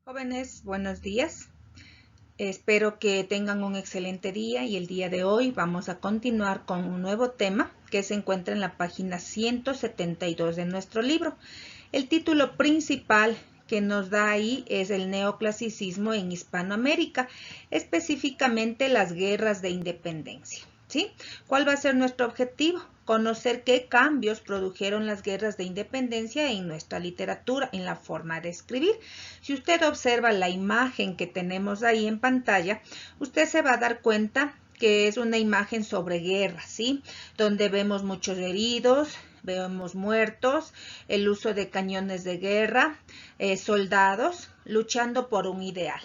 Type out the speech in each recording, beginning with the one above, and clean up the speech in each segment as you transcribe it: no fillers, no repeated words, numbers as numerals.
Jóvenes, buenos días. Espero que tengan un excelente día y el día de hoy vamos a continuar con un nuevo tema que se encuentra en la página 172 de nuestro libro. El título principal que nos da ahí es el neoclasicismo en Hispanoamérica, específicamente las guerras de independencia. ¿Sí? ¿Cuál va a ser nuestro objetivo? Conocer qué cambios produjeron las guerras de independencia en nuestra literatura, en la forma de escribir. Si usted observa la imagen que tenemos ahí en pantalla, usted se va a dar cuenta que es una imagen sobre guerra, ¿sí? Donde vemos muchos heridos, vemos muertos, el uso de cañones de guerra, soldados luchando por un ideal.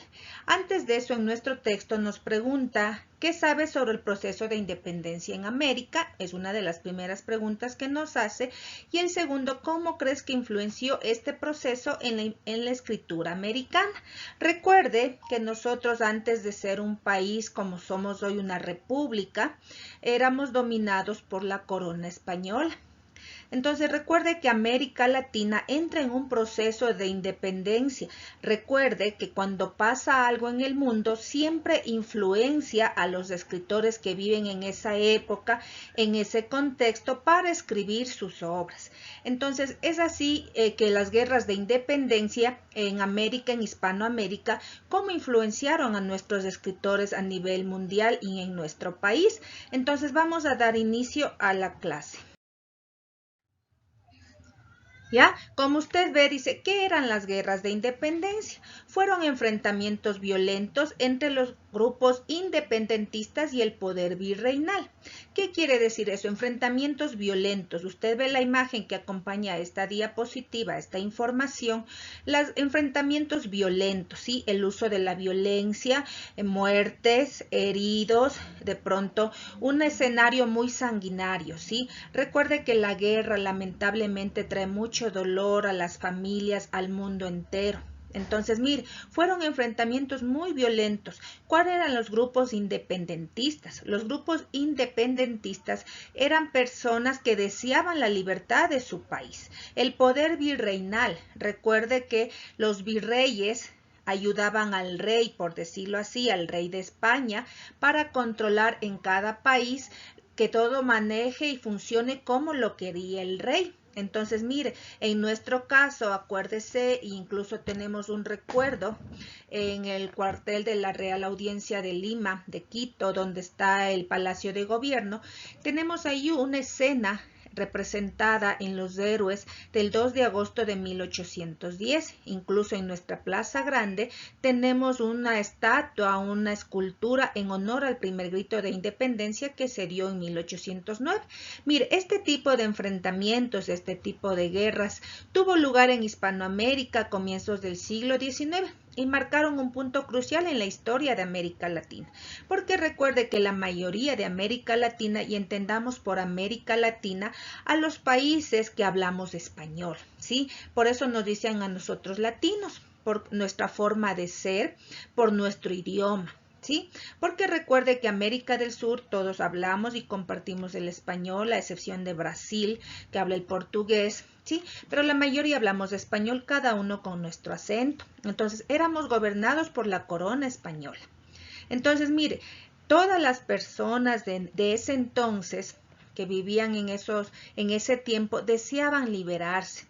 Antes de eso, en nuestro texto nos pregunta, ¿qué sabes sobre el proceso de independencia en América? Es una de las primeras preguntas que nos hace. Y el segundo, ¿cómo crees que influenció este proceso en la escritura americana? Recuerde que nosotros, antes de ser un país como somos hoy, una república, éramos dominados por la corona española. Entonces recuerde que América Latina entra en un proceso de independencia. Recuerde que cuando pasa algo en el mundo siempre influencia a los escritores que viven en esa época, en ese contexto, para escribir sus obras. Entonces es así que las guerras de independencia en América, en Hispanoamérica, cómo influenciaron a nuestros escritores a nivel mundial y en nuestro país. Entonces vamos a dar inicio a la clase. ¿Ya? Como usted ve, dice, ¿qué eran las guerras de independencia? Fueron enfrentamientos violentos entre los grupos independentistas y el poder virreinal. ¿Qué quiere decir eso? Enfrentamientos violentos. Usted ve la imagen que acompaña a esta diapositiva, esta información, los enfrentamientos violentos, ¿sí? El uso de la violencia, muertes, heridos, de pronto un escenario muy sanguinario, ¿sí? Recuerde que la guerra lamentablemente trae mucho dolor a las familias, al mundo entero. Entonces, mire, fueron enfrentamientos muy violentos. ¿Cuáles eran los grupos independentistas? Los grupos independentistas eran personas que deseaban la libertad de su país. El poder virreinal, recuerde que los virreyes ayudaban al rey, por decirlo así, al rey de España, para controlar en cada país que todo maneje y funcione como lo quería el rey. Entonces, mire, en nuestro caso, acuérdese, incluso tenemos un recuerdo en el cuartel de la Real Audiencia de Lima, de Quito, donde está el Palacio de Gobierno, tenemos ahí una escena representada en los héroes del 2 de agosto de 1810. Incluso en nuestra Plaza Grande tenemos una estatua, una escultura en honor al primer grito de independencia que se dio en 1809. Mire, este tipo de enfrentamientos, este tipo de guerras tuvo lugar en Hispanoamérica a comienzos del siglo XIX y marcaron un punto crucial en la historia de América Latina. Porque recuerde que la mayoría de América Latina, y entendamos por América Latina a los países que hablamos español, ¿sí? Por eso nos dicen a nosotros latinos, por nuestra forma de ser, por nuestro idioma. ¿Sí? Porque recuerde que América del Sur todos hablamos y compartimos el español, a excepción de Brasil, que habla el portugués, ¿sí? Pero la mayoría hablamos español, cada uno con nuestro acento. Entonces, éramos gobernados por la corona española. Entonces, mire, todas las personas de ese entonces que vivían en ese tiempo deseaban liberarse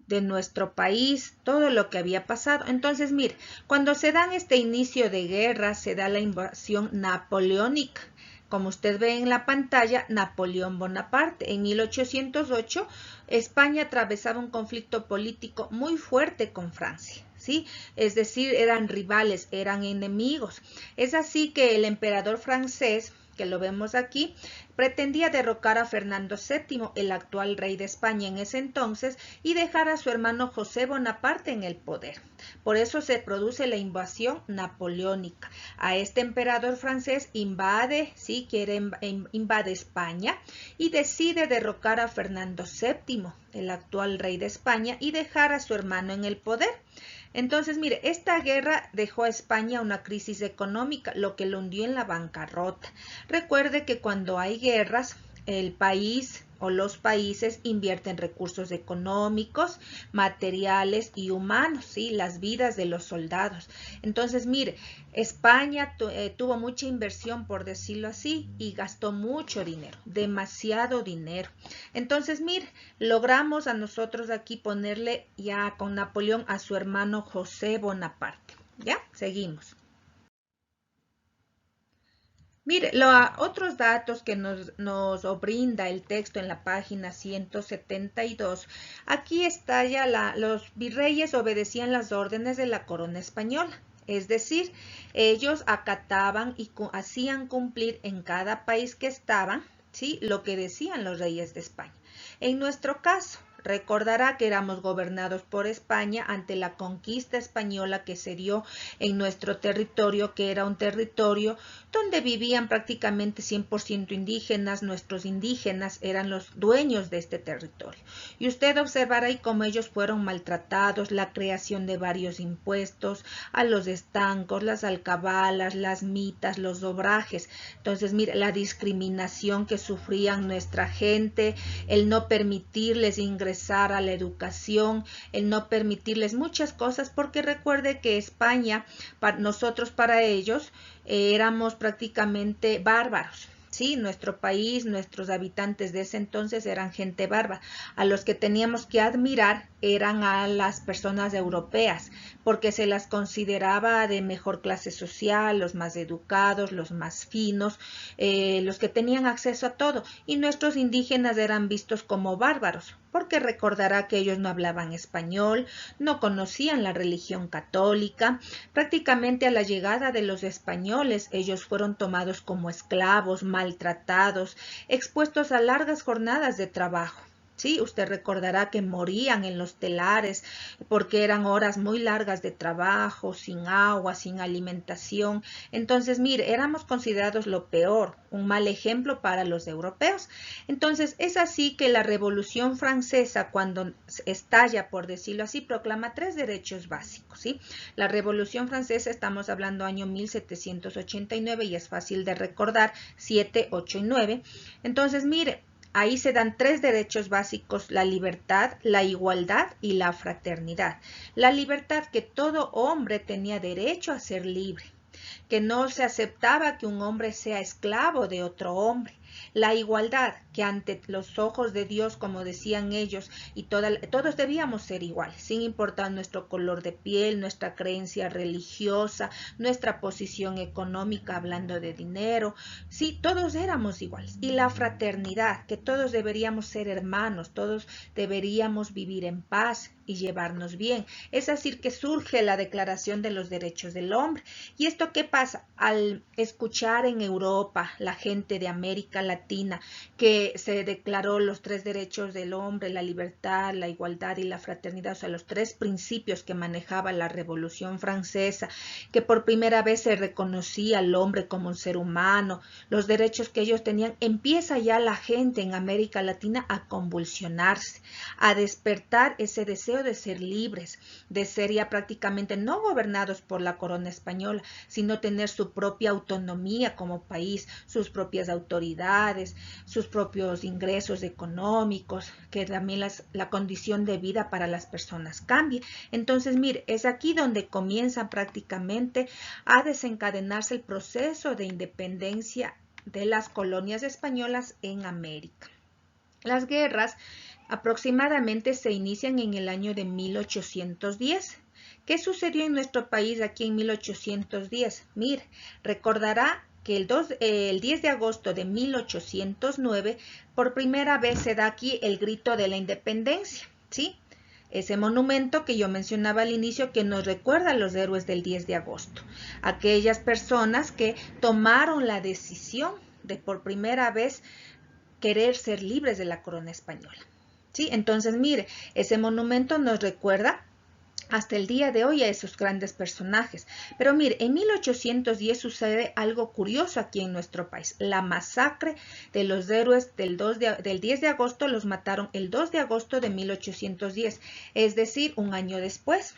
de nuestro país, todo lo que había pasado. Entonces, mire, cuando se da este inicio de guerra, se da la invasión napoleónica. Como usted ve en la pantalla, Napoleón Bonaparte. En 1808, España atravesaba un conflicto político muy fuerte con Francia. ¿Sí? Es decir, eran rivales, eran enemigos. Es así que el emperador francés, que lo vemos aquí, pretendía derrocar a Fernando VII, el actual rey de España en ese entonces, y dejar a su hermano José Bonaparte en el poder. Por eso se produce la invasión napoleónica. A este emperador francés invade España y decide derrocar a Fernando VII, el actual rey de España, y dejar a su hermano en el poder. Entonces, mire, esta guerra dejó a España una crisis económica, lo que lo hundió en la bancarrota. Recuerde que cuando hay guerras, el país o los países invierten recursos económicos, materiales y humanos, ¿sí? Las vidas de los soldados. Entonces, mire, España tuvo mucha inversión, por decirlo así, y gastó mucho dinero, demasiado dinero. Entonces, mire, logramos a nosotros aquí ponerle ya con Napoleón a su hermano José Bonaparte. ¿Ya? Seguimos. Mire, otros datos que nos brinda el texto en la página 172, aquí está ya los virreyes obedecían las órdenes de la corona española, es decir, ellos acataban y hacían cumplir en cada país que estaban, ¿sí?, lo que decían los reyes de España. En nuestro caso, recordará que éramos gobernados por España ante la conquista española que se dio en nuestro territorio, que era un territorio donde vivían prácticamente 100% indígenas. Nuestros indígenas eran los dueños de este territorio. Y usted observará ahí cómo ellos fueron maltratados, la creación de varios impuestos a los estancos, las alcabalas, las mitas, los obrajes. Entonces, mire, la discriminación que sufrían nuestra gente, el no permitirles ingresar a la educación, el no permitirles muchas cosas, porque recuerde que España, nosotros para ellos, éramos prácticamente bárbaros. Sí, nuestro país, nuestros habitantes de ese entonces eran gente bárbara. A los que teníamos que admirar eran a las personas europeas, porque se las consideraba de mejor clase social, los más educados, los más finos, los que tenían acceso a todo. Y nuestros indígenas eran vistos como bárbaros, porque recordará que ellos no hablaban español, no conocían la religión católica. Prácticamente a la llegada de los españoles, ellos fueron tomados como esclavos, maltratados, expuestos a largas jornadas de trabajo. Sí, usted recordará que morían en los telares porque eran horas muy largas de trabajo, sin agua, sin alimentación. Entonces, mire, éramos considerados lo peor, un mal ejemplo para los europeos. Entonces, es así que la Revolución Francesa, cuando estalla, por decirlo así, proclama 3 derechos básicos, ¿sí? La Revolución Francesa, estamos hablando año 1789 y es fácil de recordar, 7, 8 y 9. Entonces, mire, ahí se dan 3 derechos básicos: la libertad, la igualdad y la fraternidad. La libertad, que todo hombre tenía derecho a ser libre, que no se aceptaba que un hombre sea esclavo de otro hombre. La igualdad, que ante los ojos de Dios, como decían ellos, y todos debíamos ser iguales, sin importar nuestro color de piel, nuestra creencia religiosa, nuestra posición económica, hablando de dinero. Sí, todos éramos iguales. Y la fraternidad, que todos deberíamos ser hermanos, todos deberíamos vivir en paz y llevarnos bien. Es decir, que surge la Declaración de los Derechos del Hombre. ¿Y esto qué pasa? Al escuchar en Europa, la gente de América Latina, que se declaró los 3 derechos del hombre, la libertad, la igualdad y la fraternidad, o sea, los 3 principios que manejaba la Revolución Francesa, que por primera vez se reconocía al hombre como un ser humano, los derechos que ellos tenían, empieza ya la gente en América Latina a convulsionarse, a despertar ese deseo de ser libres, de ser ya prácticamente no gobernados por la corona española, sino tener su propia autonomía como país, sus propias autoridades, sus propios ingresos económicos, que también la condición de vida para las personas cambie. Entonces, mire, es aquí donde comienza prácticamente a desencadenarse el proceso de independencia de las colonias españolas en América. Las guerras aproximadamente se inician en el año de 1810. ¿Qué sucedió en nuestro país aquí en 1810? Mire, recordará que el 10 de agosto de 1809 por primera vez se da aquí el grito de la independencia, ¿sí? Ese monumento que yo mencionaba al inicio, que nos recuerda a los héroes del 10 de agosto, aquellas personas que tomaron la decisión de por primera vez querer ser libres de la corona española. ¿Sí? Entonces, mire, ese monumento nos recuerda hasta el día de hoy a esos grandes personajes. Pero mire, en 1810 sucede algo curioso aquí en nuestro país. La masacre de los héroes del 10 de agosto los mataron el 2 de agosto de 1810, es decir, un año después.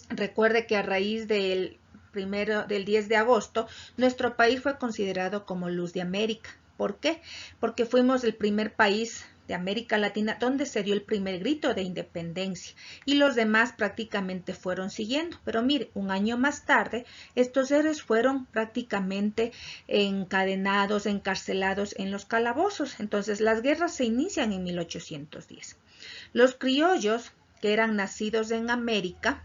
Recuerde que a raíz del 10 de agosto, nuestro país fue considerado como Luz de América, ¿Por qué? Porque fuimos el primer país de América Latina donde se dio el primer grito de independencia y los demás prácticamente fueron siguiendo. Pero mire, un año más tarde, estos héroes fueron prácticamente encadenados, encarcelados en los calabozos. Entonces, las guerras se inician en 1810. Los criollos, que eran nacidos en América,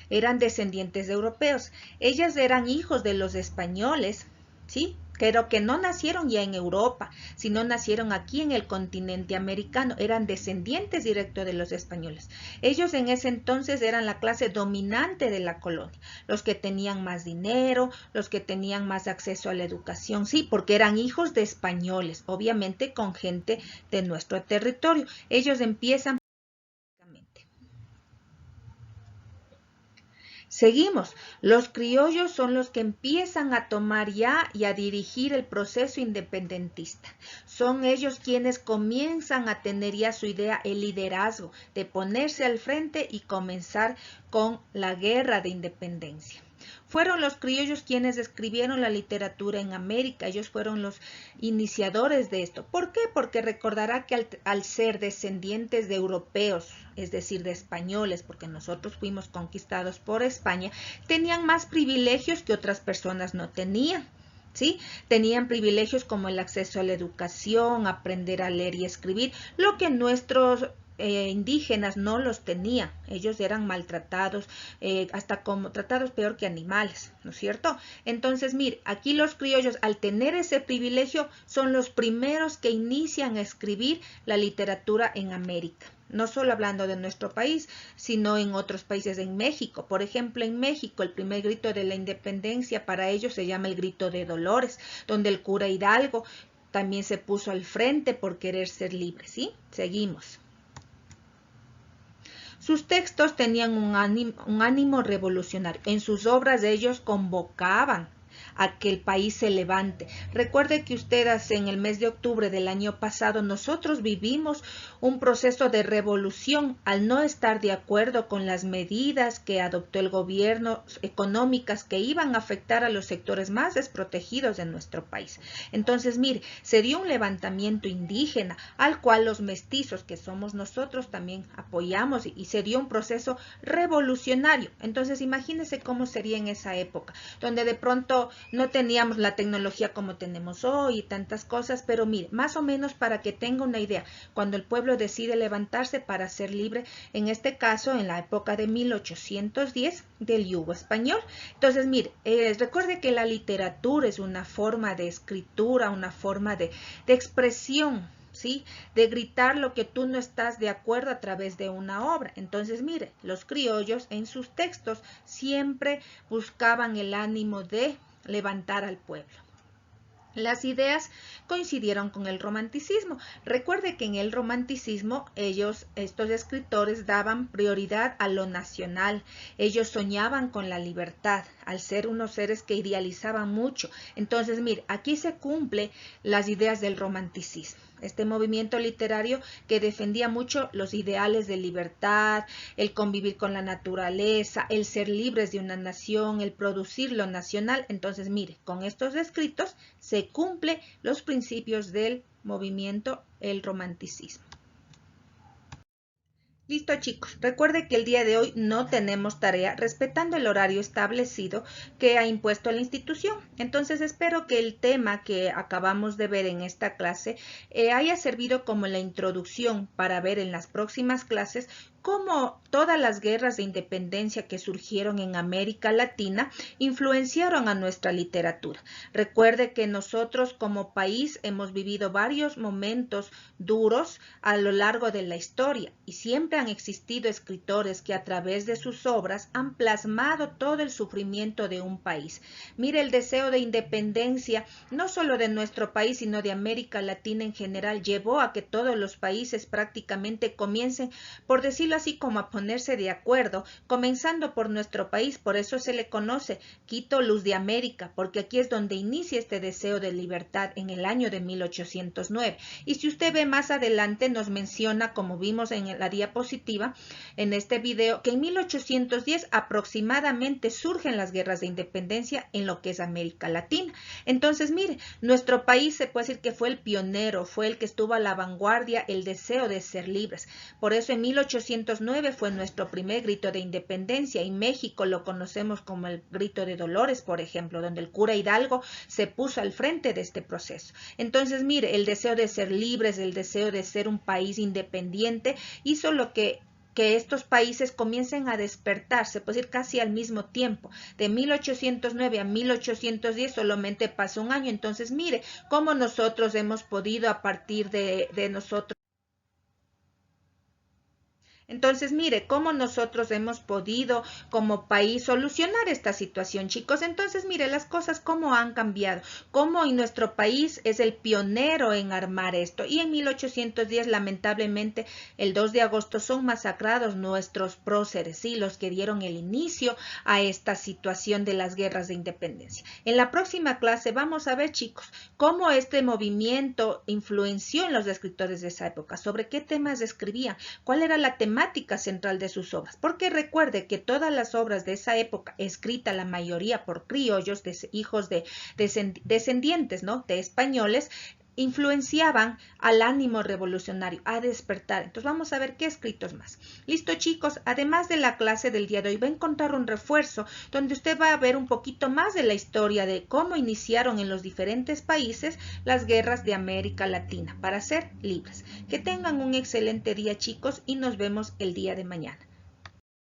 eran descendientes de europeos. Ellos eran hijos de los españoles, ¿sí? Pero que no nacieron ya en Europa, sino nacieron aquí en el continente americano, eran descendientes directos de los españoles. Ellos en ese entonces eran la clase dominante de la colonia, los que tenían más dinero, los que tenían más acceso a la educación, sí, porque eran hijos de españoles, obviamente con gente de nuestro territorio. Ellos empiezan. Seguimos. Los criollos son los que empiezan a tomar ya y a dirigir el proceso independentista. Son ellos quienes comienzan a tener ya su idea, el liderazgo, de ponerse al frente y comenzar con la guerra de independencia. Fueron los criollos quienes escribieron la literatura en América, ellos fueron los iniciadores de esto. ¿Por qué? Porque recordará que al ser descendientes de europeos, es decir, de españoles, porque nosotros fuimos conquistados por España, tenían más privilegios que otras personas no tenían. ¿Sí? Tenían privilegios como el acceso a la educación, aprender a leer y escribir, lo que nuestros indígenas no los tenían. Ellos eran maltratados, hasta como tratados peor que animales, ¿no es cierto? Entonces, mire, aquí los criollos, al tener ese privilegio, son los primeros que inician a escribir la literatura en América. No solo hablando de nuestro país, sino en otros países, en México. Por ejemplo, en México, el primer grito de la independencia para ellos se llama el Grito de Dolores, donde el cura Hidalgo también se puso al frente por querer ser libre, ¿sí? Seguimos. Sus textos tenían un ánimo revolucionario. En sus obras ellos convocaban a que el país se levante. Recuerde que ustedes en el mes de octubre del año pasado nosotros vivimos un proceso de revolución al no estar de acuerdo con las medidas que adoptó el gobierno económicas que iban a afectar a los sectores más desprotegidos de nuestro país. Entonces, mire, se dio un levantamiento indígena al cual los mestizos, que somos nosotros, también apoyamos y se dio un proceso revolucionario. Entonces, imagínense cómo sería en esa época, donde de pronto no teníamos la tecnología como tenemos hoy y tantas cosas, pero mire, más o menos para que tenga una idea, cuando el pueblo decide levantarse para ser libre, en este caso en la época de 1810 del yugo español. Entonces, mire, recuerde que la literatura es una forma de escritura, una forma de expresión, ¿sí? De gritar lo que tú no estás de acuerdo a través de una obra. Entonces, mire, los criollos en sus textos siempre buscaban el ánimo de levantar al pueblo. Las ideas coincidieron con el romanticismo. Recuerde que en el romanticismo estos escritores daban prioridad a lo nacional. Ellos soñaban con la libertad, al ser unos seres que idealizaban mucho. Entonces, mire, aquí se cumplen las ideas del romanticismo. Este movimiento literario que defendía mucho los ideales de libertad, el convivir con la naturaleza, el ser libres de una nación, el producir lo nacional. Entonces, mire, con estos escritos se cumplen los principios del movimiento, el romanticismo. Listo, chicos, recuerde que el día de hoy no tenemos tarea respetando el horario establecido que ha impuesto la institución. Entonces espero que el tema que acabamos de ver en esta clase haya servido como la introducción para ver en las próximas clases cómo todas las guerras de independencia que surgieron en América Latina influenciaron a nuestra literatura. Recuerde que nosotros como país hemos vivido varios momentos duros a lo largo de la historia y siempre han existido escritores que a través de sus obras han plasmado todo el sufrimiento de un país. Mire, el deseo de independencia, no solo de nuestro país, sino de América Latina en general, llevó a que todos los países prácticamente comiencen, por decirlo así como a ponerse de acuerdo, comenzando por nuestro país. Por eso se le conoce Quito, luz de América, porque aquí es donde inicia este deseo de libertad en el año de 1809. Y si usted ve más adelante, nos menciona, como vimos en la diapositiva, en este video, que en 1810 aproximadamente surgen las guerras de independencia en lo que es América Latina. Entonces, mire, nuestro país se puede decir que fue el pionero, fue el que estuvo a la vanguardia, el deseo de ser libres. Por eso en 1809 fue nuestro primer grito de independencia, y México lo conocemos como el grito de Dolores, por ejemplo, donde el cura Hidalgo se puso al frente de este proceso. Entonces, mire, el deseo de ser libres, el deseo de ser un país independiente, hizo lo que estos países comiencen a despertarse, puede decir casi al mismo tiempo. De 1809 a 1810 solamente pasó un año. Entonces, mire cómo nosotros hemos podido a partir de nosotros. Entonces, mire cómo nosotros hemos podido como país solucionar esta situación, chicos. Entonces, mire las cosas cómo han cambiado, cómo en nuestro país es el pionero en armar esto. Y en 1810, lamentablemente, el 2 de agosto son masacrados nuestros próceres, ¿sí? Los que dieron el inicio a esta situación de las guerras de independencia. En la próxima clase vamos a ver, chicos, cómo este movimiento influenció en los escritores de esa época, sobre qué temas escribían, cuál era la temática central de sus obras, porque recuerde que todas las obras de esa época, escrita la mayoría por criollos, hijos de descendientes, ¿no?, de españoles, influenciaban al ánimo revolucionario, a despertar. Entonces vamos a ver qué escritos más. Listo, chicos, además de la clase del día de hoy va a encontrar un refuerzo donde usted va a ver un poquito más de la historia de cómo iniciaron en los diferentes países las guerras de América Latina para ser libres. Que tengan un excelente día, chicos, y nos vemos el día de mañana.